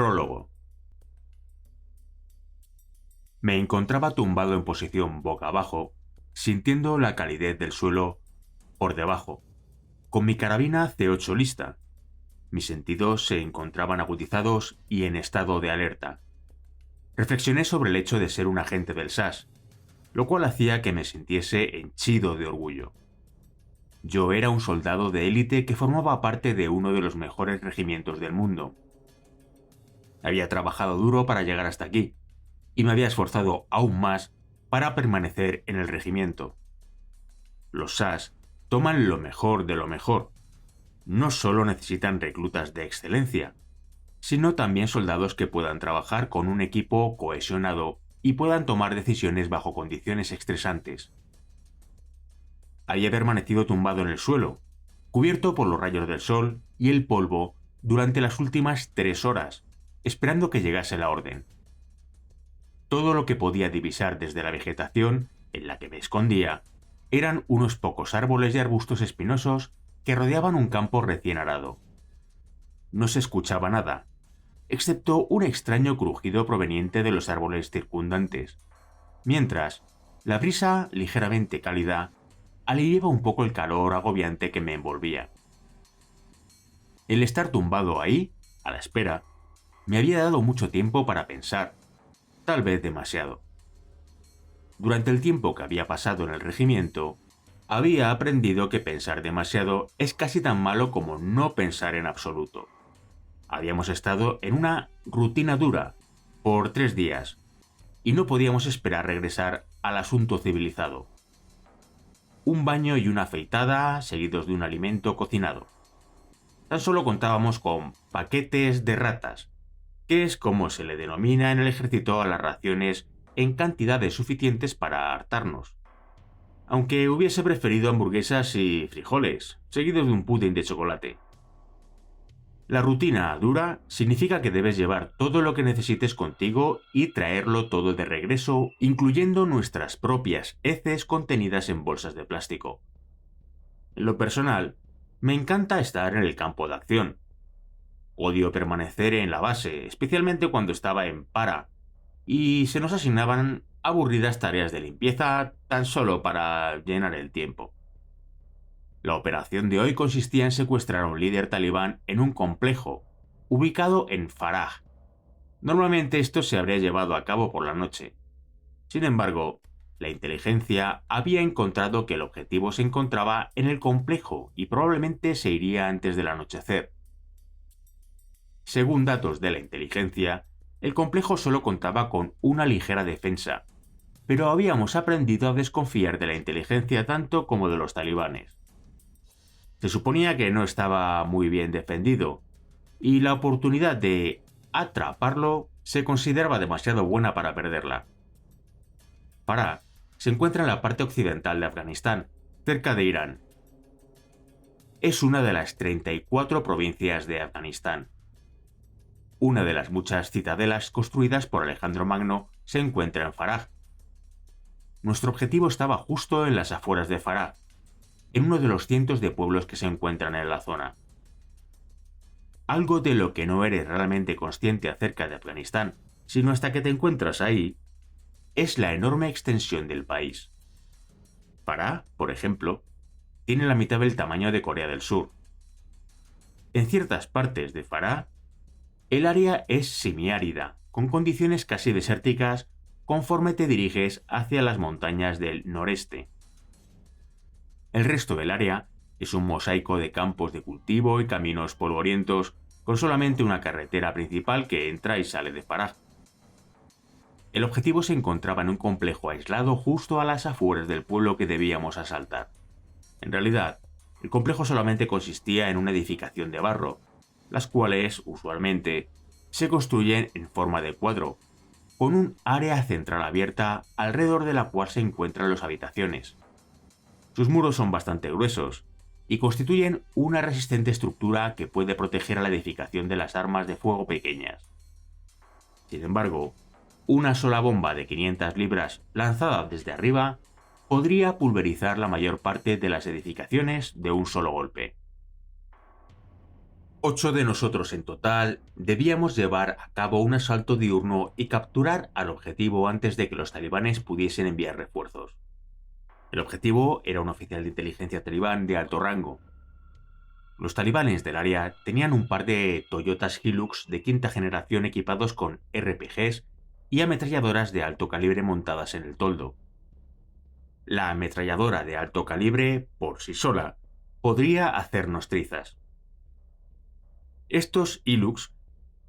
Prólogo. Me encontraba tumbado en posición boca abajo, sintiendo la calidez del suelo por debajo, con mi carabina C8 lista. Mis sentidos se encontraban agudizados y en estado de alerta. Reflexioné sobre el hecho de ser un agente del SAS, lo cual hacía que me sintiese henchido de orgullo. Yo era un soldado de élite que formaba parte de uno de los mejores regimientos del mundo. Había trabajado duro para llegar hasta aquí, y me había esforzado aún más para permanecer en el regimiento. Los SAS toman lo mejor de lo mejor. No solo necesitan reclutas de excelencia, sino también soldados que puedan trabajar con un equipo cohesionado y puedan tomar decisiones bajo condiciones estresantes. Había permanecido tumbado en el suelo, cubierto por los rayos del sol y el polvo durante las últimas 3 horas, esperando que llegase la orden. Todo lo que podía divisar desde la vegetación en la que me escondía eran unos pocos árboles y arbustos espinosos que rodeaban un campo recién arado. No se escuchaba nada, excepto un extraño crujido proveniente de los árboles circundantes, mientras la brisa ligeramente cálida aliviaba un poco el calor agobiante que me envolvía. El estar tumbado ahí, a la espera, me había dado mucho tiempo para pensar, tal vez demasiado. Durante el tiempo que había pasado en el regimiento, había aprendido que pensar demasiado es casi tan malo como no pensar en absoluto. Habíamos estado en una rutina dura por 3 días y no podíamos esperar regresar al asunto civilizado. Un baño y una afeitada seguidos de un alimento cocinado. Tan solo contábamos con paquetes de ratas, que es como se le denomina en el ejército a las raciones en cantidades suficientes para hartarnos. Aunque hubiese preferido hamburguesas y frijoles, seguidos de un pudding de chocolate. La rutina dura significa que debes llevar todo lo que necesites contigo y traerlo todo de regreso, incluyendo nuestras propias heces contenidas en bolsas de plástico. En lo personal, me encanta estar en el campo de acción. Odio permanecer en la base, especialmente cuando estaba en para, y se nos asignaban aburridas tareas de limpieza tan solo para llenar el tiempo. La operación de hoy consistía en secuestrar a un líder talibán en un complejo, ubicado en Farah. Normalmente esto se habría llevado a cabo por la noche. Sin embargo, la inteligencia había encontrado que el objetivo se encontraba en el complejo y probablemente se iría antes del anochecer. Según datos de la inteligencia, el complejo solo contaba con una ligera defensa, pero habíamos aprendido a desconfiar de la inteligencia tanto como de los talibanes. Se suponía que no estaba muy bien defendido, y la oportunidad de atraparlo se consideraba demasiado buena para perderla. Farah se encuentra en la parte occidental de Afganistán, cerca de Irán. Es una de las 34 provincias de Afganistán. Una de las muchas citadelas construidas por Alejandro Magno se encuentra en Farah. Nuestro objetivo estaba justo en las afueras de Farah, en uno de los cientos de pueblos que se encuentran en la zona. Algo de lo que no eres realmente consciente acerca de Afganistán, sino hasta que te encuentras ahí, es la enorme extensión del país. Farah, por ejemplo, tiene la mitad del tamaño de Corea del Sur. En ciertas partes de Farah, el área es semiárida, con condiciones casi desérticas conforme te diriges hacia las montañas del noreste. El resto del área es un mosaico de campos de cultivo y caminos polvorientos con solamente una carretera principal que entra y sale de Farah. El objetivo se encontraba en un complejo aislado justo a las afueras del pueblo que debíamos asaltar. En realidad, el complejo solamente consistía en una edificación de barro, las cuales, usualmente, se construyen en forma de cuadro, con un área central abierta alrededor de la cual se encuentran las habitaciones. Sus muros son bastante gruesos y constituyen una resistente estructura que puede proteger a la edificación de las armas de fuego pequeñas. Sin embargo, una sola bomba de 500 libras lanzada desde arriba podría pulverizar la mayor parte de las edificaciones de un solo golpe. 8 de nosotros en total debíamos llevar a cabo un asalto diurno y capturar al objetivo antes de que los talibanes pudiesen enviar refuerzos. El objetivo era un oficial de inteligencia talibán de alto rango. Los talibanes del área tenían un par de Toyotas Hilux de quinta generación equipados con RPGs y ametralladoras de alto calibre montadas en el toldo. La ametralladora de alto calibre, por sí sola, podría hacernos trizas. Estos Hilux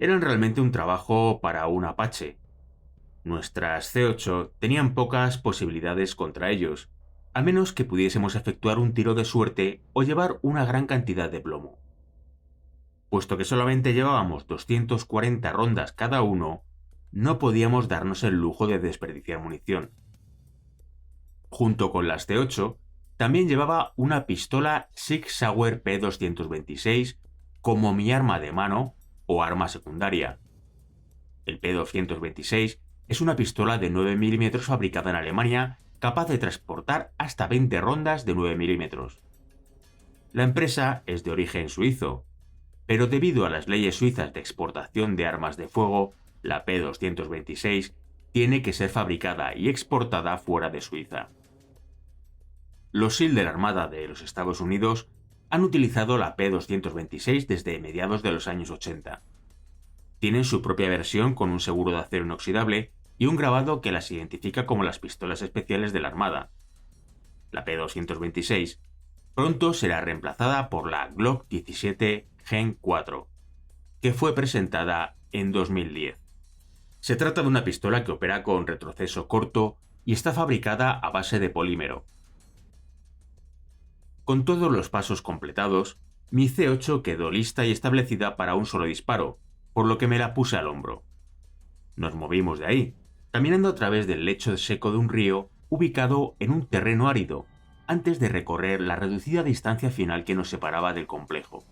eran realmente un trabajo para un Apache. Nuestras C8 tenían pocas posibilidades contra ellos, a menos que pudiésemos efectuar un tiro de suerte o llevar una gran cantidad de plomo. Puesto que solamente llevábamos 240 rondas cada uno, no podíamos darnos el lujo de desperdiciar munición. Junto con las C8, también llevaba una pistola Sig Sauer P226 como mi arma de mano o arma secundaria. El P226 es una pistola de 9 mm fabricada en Alemania, capaz de transportar hasta 20 rondas de 9 mm. La empresa es de origen suizo, pero debido a las leyes suizas de exportación de armas de fuego, la P226 tiene que ser fabricada y exportada fuera de Suiza. Los SEAL de la Armada de los Estados Unidos han utilizado la P226 desde mediados de los años 80. Tienen su propia versión con un seguro de acero inoxidable y un grabado que las identifica como las pistolas especiales de la Armada. La P226 pronto será reemplazada por la Glock 17 Gen 4, que fue presentada en 2010. Se trata de una pistola que opera con retroceso corto y está fabricada a base de polímero. Con todos los pasos completados, mi C8 quedó lista y establecida para un solo disparo, por lo que me la puse al hombro. Nos movimos de ahí, caminando a través del lecho seco de un río ubicado en un terreno árido, antes de recorrer la reducida distancia final que nos separaba del complejo.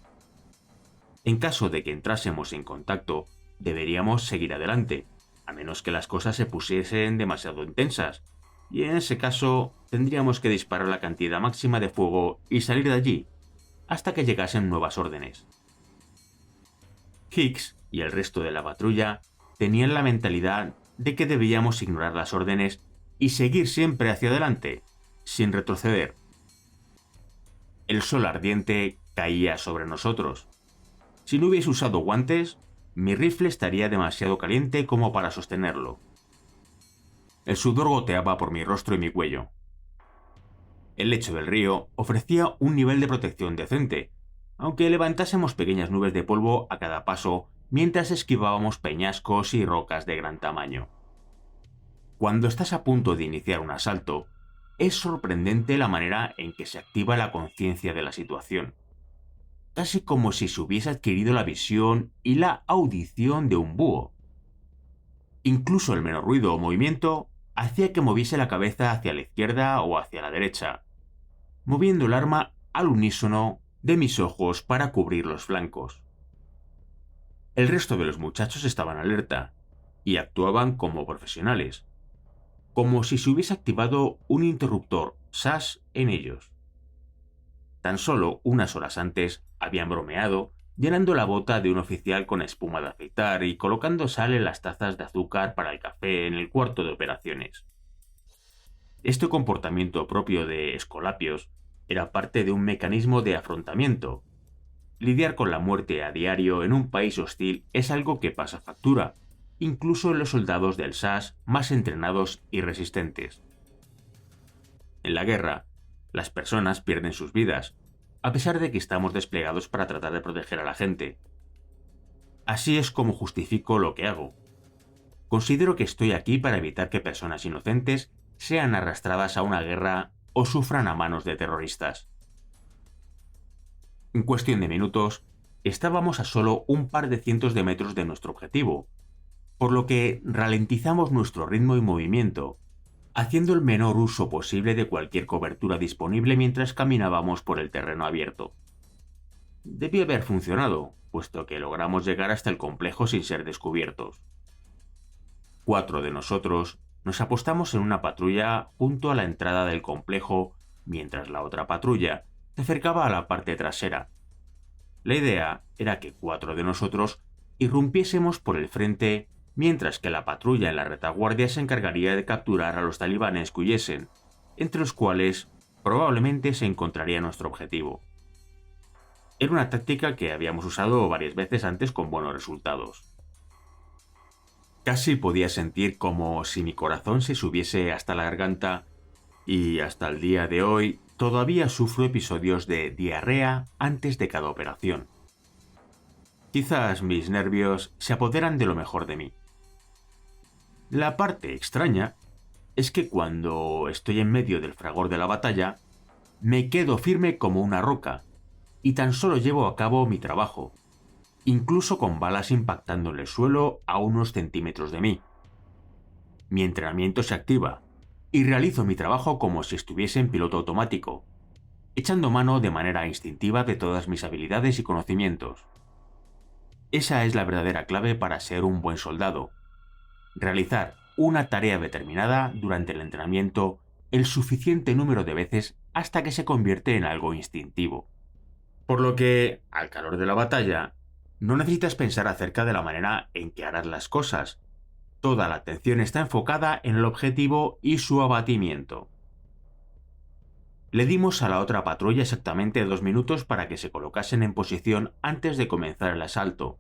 En caso de que entrásemos en contacto, deberíamos seguir adelante, a menos que las cosas se pusiesen demasiado intensas, y en ese caso tendríamos que disparar la cantidad máxima de fuego y salir de allí, hasta que llegasen nuevas órdenes. Hicks y el resto de la patrulla tenían la mentalidad de que debíamos ignorar las órdenes y seguir siempre hacia adelante, sin retroceder. El sol ardiente caía sobre nosotros. Si no hubiese usado guantes, mi rifle estaría demasiado caliente como para sostenerlo. El sudor goteaba por mi rostro y mi cuello. El lecho del río ofrecía un nivel de protección decente, aunque levantásemos pequeñas nubes de polvo a cada paso mientras esquivábamos peñascos y rocas de gran tamaño. Cuando estás a punto de iniciar un asalto, es sorprendente la manera en que se activa la conciencia de la situación, casi como si se hubiese adquirido la visión y la audición de un búho. Incluso el menor ruido o movimiento hacía que moviese la cabeza hacia la izquierda o hacia la derecha, moviendo el arma al unísono de mis ojos para cubrir los flancos. El resto de los muchachos estaban alerta y actuaban como profesionales, como si se hubiese activado un interruptor SAS en ellos. Tan solo unas horas antes habían bromeado, llenando la bota de un oficial con espuma de afeitar y colocando sal en las tazas de azúcar para el café en el cuarto de operaciones. Este comportamiento propio de Escolapios era parte de un mecanismo de afrontamiento. Lidiar con la muerte a diario en un país hostil es algo que pasa factura, incluso en los soldados del SAS más entrenados y resistentes. En la guerra, las personas pierden sus vidas, a pesar de que estamos desplegados para tratar de proteger a la gente. Así es como justifico lo que hago. Considero que estoy aquí para evitar que personas inocentes sean arrastradas a una guerra o sufran a manos de terroristas. En cuestión de minutos, estábamos a solo un par de cientos de metros de nuestro objetivo, por lo que ralentizamos nuestro ritmo y movimiento, haciendo el menor uso posible de cualquier cobertura disponible mientras caminábamos por el terreno abierto. Debió haber funcionado, puesto que logramos llegar hasta el complejo sin ser descubiertos. 4 de nosotros nos apostamos en una patrulla junto a la entrada del complejo, mientras la otra patrulla se acercaba a la parte trasera. La idea era que 4 de nosotros irrumpiésemos por el frente, mientras que la patrulla en la retaguardia se encargaría de capturar a los talibanes que huyesen, entre los cuales probablemente se encontraría nuestro objetivo. Era una táctica que habíamos usado varias veces antes con buenos resultados. Casi podía sentir como si mi corazón se subiese hasta la garganta y hasta el día de hoy todavía sufro episodios de diarrea antes de cada operación. Quizás mis nervios se apoderan de lo mejor de mí. La parte extraña es que cuando estoy en medio del fragor de la batalla, me quedo firme como una roca y tan solo llevo a cabo mi trabajo, incluso con balas impactando en el suelo a unos centímetros de mí. Mi entrenamiento se activa y realizo mi trabajo como si estuviese en piloto automático, echando mano de manera instintiva de todas mis habilidades y conocimientos. Esa es la verdadera clave para ser un buen soldado: realizar una tarea determinada durante el entrenamiento el suficiente número de veces hasta que se convierte en algo instintivo. Por lo que, al calor de la batalla, no necesitas pensar acerca de la manera en que harás las cosas. Toda la atención está enfocada en el objetivo y su abatimiento. Le dimos a la otra patrulla exactamente 2 minutos para que se colocasen en posición antes de comenzar el asalto.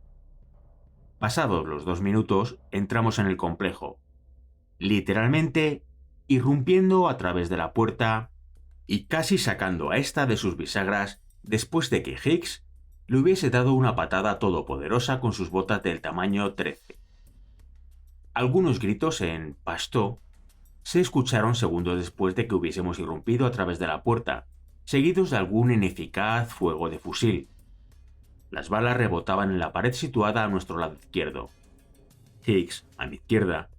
Pasados los 2 minutos, entramos en el complejo, literalmente irrumpiendo a través de la puerta y casi sacando a esta de sus bisagras después de que Higgs le hubiese dado una patada todopoderosa con sus botas del tamaño 13. Algunos gritos en pashto se escucharon segundos después de que hubiésemos irrumpido a través de la puerta, seguidos de algún ineficaz fuego de fusil. Las balas rebotaban en la pared situada a nuestro lado izquierdo. Higgs, a mi izquierda,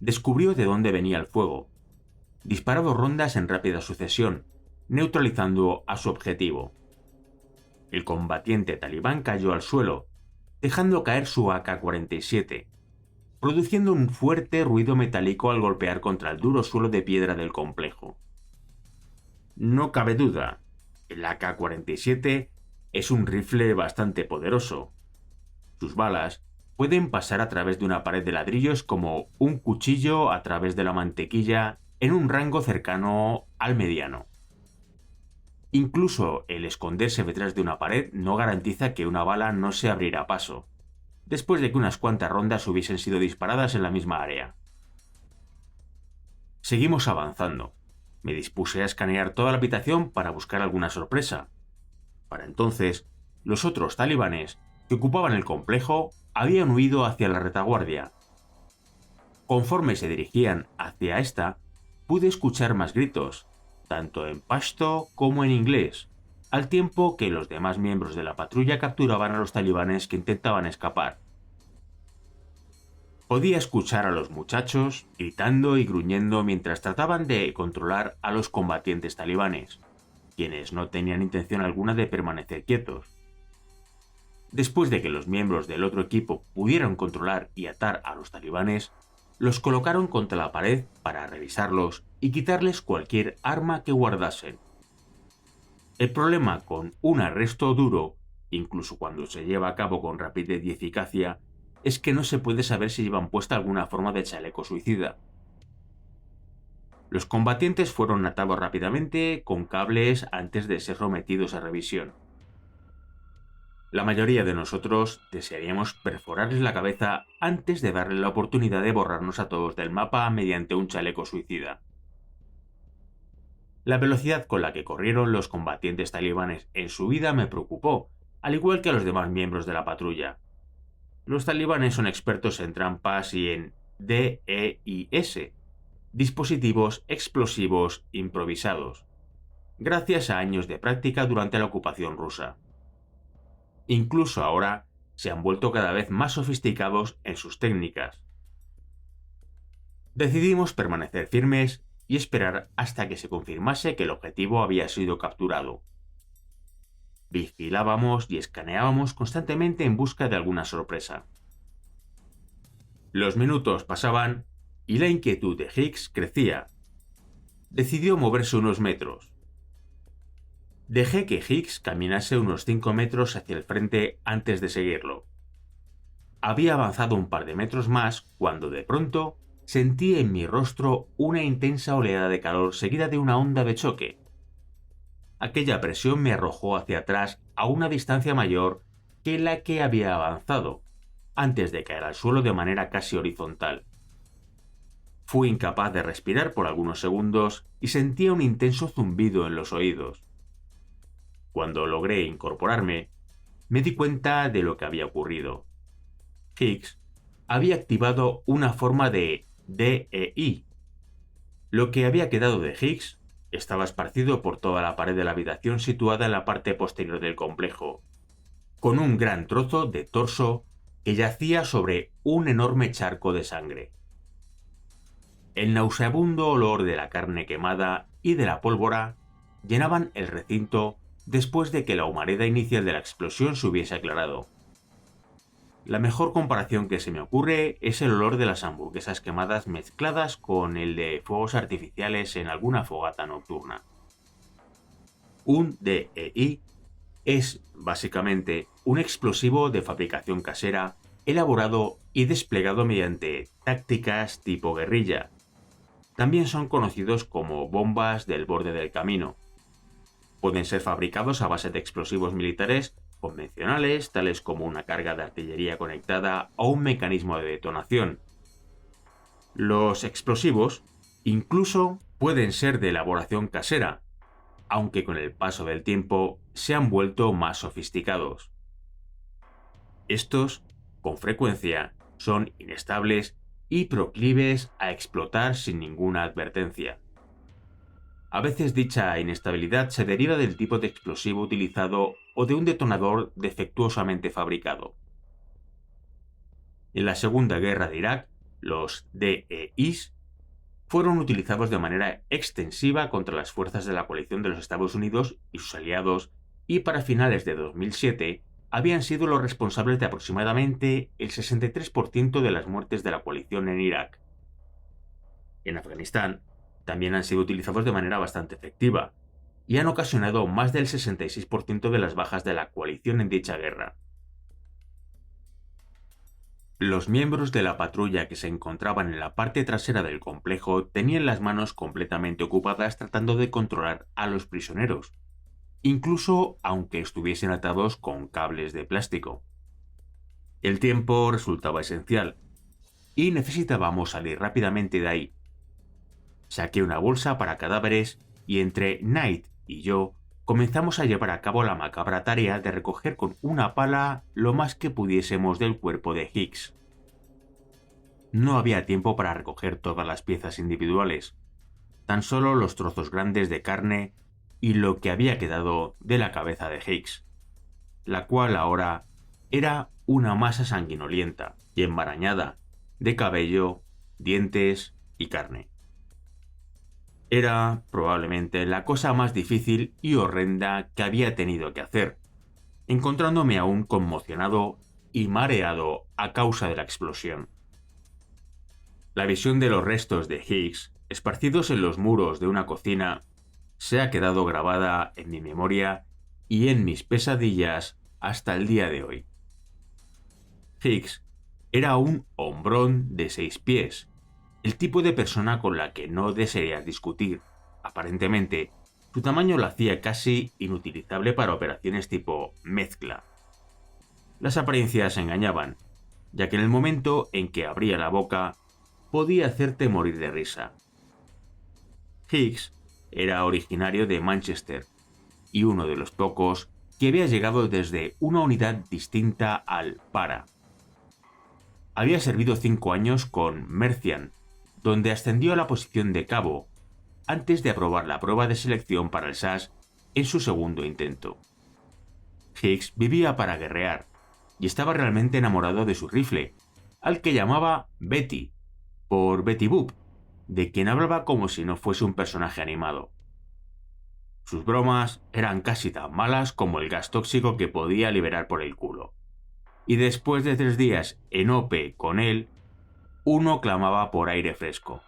descubrió de dónde venía el fuego. Disparó 2 rondas en rápida sucesión, neutralizando a su objetivo. El combatiente talibán cayó al suelo, dejando caer su AK-47, produciendo un fuerte ruido metálico al golpear contra el duro suelo de piedra del complejo. No cabe duda, el AK-47 es un rifle bastante poderoso. Sus balas pueden pasar a través de una pared de ladrillos como un cuchillo a través de la mantequilla en un rango cercano al mediano. Incluso el esconderse detrás de una pared no garantiza que una bala no se abrirá paso, después de que unas cuantas rondas hubiesen sido disparadas en la misma área. Seguimos avanzando. Me dispuse a escanear toda la habitación para buscar alguna sorpresa. Para entonces, los otros talibanes que ocupaban el complejo habían huido hacia la retaguardia. Conforme se dirigían hacia esta, pude escuchar más gritos, tanto en pashto como en inglés, al tiempo que los demás miembros de la patrulla capturaban a los talibanes que intentaban escapar. Podía escuchar a los muchachos gritando y gruñendo mientras trataban de controlar a los combatientes talibanes, quienes no tenían intención alguna de permanecer quietos. Después de que los miembros del otro equipo pudieran controlar y atar a los talibanes, los colocaron contra la pared para revisarlos y quitarles cualquier arma que guardasen. El problema con un arresto duro, incluso cuando se lleva a cabo con rapidez y eficacia, es que no se puede saber si llevan puesta alguna forma de chaleco suicida. Los combatientes fueron atados rápidamente con cables antes de ser sometidos a revisión. La mayoría de nosotros desearíamos perforarles la cabeza antes de darle la oportunidad de borrarnos a todos del mapa mediante un chaleco suicida. La velocidad con la que corrieron los combatientes talibanes en su huida me preocupó, al igual que a los demás miembros de la patrulla. Los talibanes son expertos en trampas y en DEIS, dispositivos explosivos improvisados, gracias a años de práctica durante la ocupación rusa. Incluso ahora se han vuelto cada vez más sofisticados en sus técnicas. Decidimos permanecer firmes y esperar hasta que se confirmase que el objetivo había sido capturado. Vigilábamos y escaneábamos constantemente en busca de alguna sorpresa. Los minutos pasaban y la inquietud de Higgs crecía. Decidió moverse unos metros. Dejé que Higgs caminase unos 5 metros hacia el frente antes de seguirlo. Había avanzado un par de metros más cuando de pronto sentí en mi rostro una intensa oleada de calor seguida de una onda de choque. Aquella presión me arrojó hacia atrás a una distancia mayor que la que había avanzado, antes de caer al suelo de manera casi horizontal. Fui incapaz de respirar por algunos segundos y sentía un intenso zumbido en los oídos. Cuando logré incorporarme, me di cuenta de lo que había ocurrido. Higgs había activado una forma de DEI. Lo que había quedado de Higgs estaba esparcido por toda la pared de la habitación situada en la parte posterior del complejo, con un gran trozo de torso que yacía sobre un enorme charco de sangre. El nauseabundo olor de la carne quemada y de la pólvora llenaban el recinto después de que la humareda inicial de la explosión se hubiese aclarado. La mejor comparación que se me ocurre es el olor de las hamburguesas quemadas mezcladas con el de fuegos artificiales en alguna fogata nocturna. Un DEI es, básicamente, un explosivo de fabricación casera elaborado y desplegado mediante tácticas tipo guerrilla. También son conocidos como bombas del borde del camino. Pueden ser fabricados a base de explosivos militares convencionales, tales como una carga de artillería conectada o un mecanismo de detonación. Los explosivos incluso pueden ser de elaboración casera, aunque con el paso del tiempo se han vuelto más sofisticados. Estos, con frecuencia, son inestables y proclives a explotar sin ninguna advertencia. A veces dicha inestabilidad se deriva del tipo de explosivo utilizado o de un detonador defectuosamente fabricado. En la Segunda Guerra de Irak, los DEIs fueron utilizados de manera extensiva contra las fuerzas de la coalición de los Estados Unidos y sus aliados, y para finales de 2007 habían sido los responsables de aproximadamente el 63% de las muertes de la coalición en Irak. En Afganistán también han sido utilizados de manera bastante efectiva, y han ocasionado más del 66% de las bajas de la coalición en dicha guerra. Los miembros de la patrulla que se encontraban en la parte trasera del complejo tenían las manos completamente ocupadas tratando de controlar a los prisioneros, incluso aunque estuviesen atados con cables de plástico. El tiempo resultaba esencial, y necesitábamos salir rápidamente de ahí. Saqué una bolsa para cadáveres y entre Knight y yo comenzamos a llevar a cabo la macabra tarea de recoger con una pala lo más que pudiésemos del cuerpo de Higgs. No había tiempo para recoger todas las piezas individuales, tan solo los trozos grandes de carne y lo que había quedado de la cabeza de Higgs, la cual ahora era una masa sanguinolienta y enmarañada de cabello, dientes y carne. Era probablemente la cosa más difícil y horrenda que había tenido que hacer, encontrándome aún conmocionado y mareado a causa de la explosión. La visión de los restos de Higgs, esparcidos en los muros de una cocina, se ha quedado grabada en mi memoria y en mis pesadillas hasta el día de hoy. Higgs era un hombrón de 6 pies, el tipo de persona con la que no desearías discutir. Aparentemente, su tamaño lo hacía casi inutilizable para operaciones tipo mezcla. Las apariencias engañaban, ya que en el momento en que abría la boca, podía hacerte morir de risa. Higgs era originario de Manchester, y uno de los pocos que había llegado desde una unidad distinta al Para. Había servido 5 años con Mercian, donde ascendió a la posición de cabo, antes de aprobar la prueba de selección para el SAS en su segundo intento. Higgs vivía para guerrear, y estaba realmente enamorado de su rifle, al que llamaba Betty, por Betty Boop, de quien hablaba como si no fuese un personaje animado. Sus bromas eran casi tan malas como el gas tóxico que podía liberar por el culo. Y después de 3 días en OP con él, uno clamaba por aire fresco.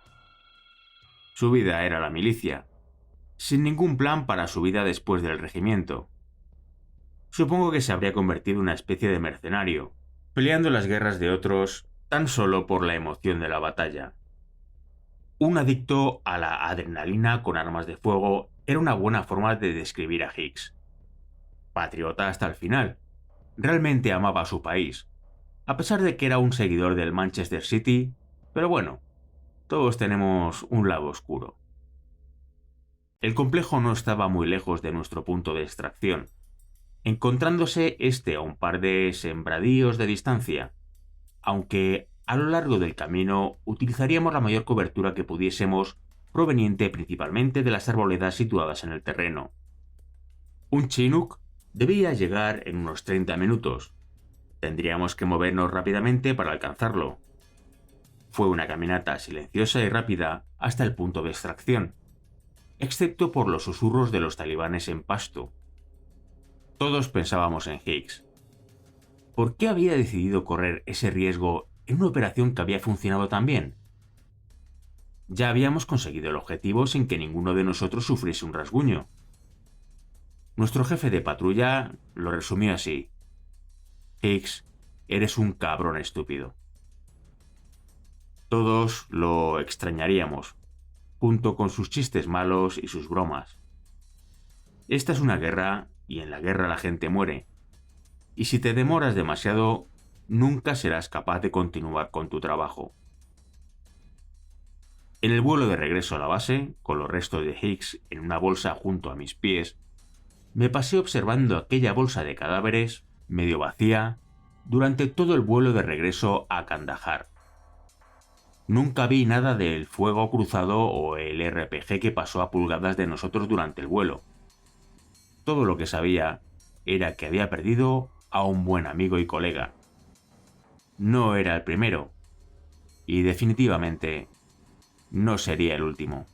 Su vida era la milicia. sin ningún plan para su vida después del regimiento. Supongo que se habría convertido en una especie de mercenario, peleando las guerras de otros tan solo por la emoción de la batalla. Un adicto a la adrenalina con armas de fuego era una buena forma de describir a Hicks. Patriota hasta el final. Realmente amaba a su país, a pesar de que era un seguidor del Manchester City, pero bueno, todos tenemos un lado oscuro. El complejo no estaba muy lejos de nuestro punto de extracción, encontrándose este a un par de sembradíos de distancia, aunque a lo largo del camino utilizaríamos la mayor cobertura que pudiésemos, proveniente principalmente de las arboledas situadas en el terreno. Un Chinook debía llegar en unos 30 minutos. Tendríamos que movernos rápidamente para alcanzarlo. Fue una caminata silenciosa y rápida hasta el punto de extracción, excepto por los susurros de los talibanes en pasto. Todos pensábamos en Hicks. ¿Por qué había decidido correr ese riesgo en una operación que había funcionado tan bien? Ya habíamos conseguido el objetivo sin que ninguno de nosotros sufriese un rasguño. Nuestro jefe de patrulla lo resumió así: Hicks, eres un cabrón estúpido. Todos lo extrañaríamos, junto con sus chistes malos y sus bromas. Esta es una guerra, y en la guerra la gente muere. Y si te demoras demasiado, nunca serás capaz de continuar con tu trabajo. En el vuelo de regreso a la base, con los restos de Hicks en una bolsa junto a mis pies, me pasé observando aquella bolsa de cadáveres, medio vacía, durante todo el vuelo de regreso a Kandahar. Nunca vi nada del fuego cruzado o el RPG que pasó a pulgadas de nosotros durante el vuelo. Todo lo que sabía era que había perdido a un buen amigo y colega. No era el primero, y definitivamente no sería el último.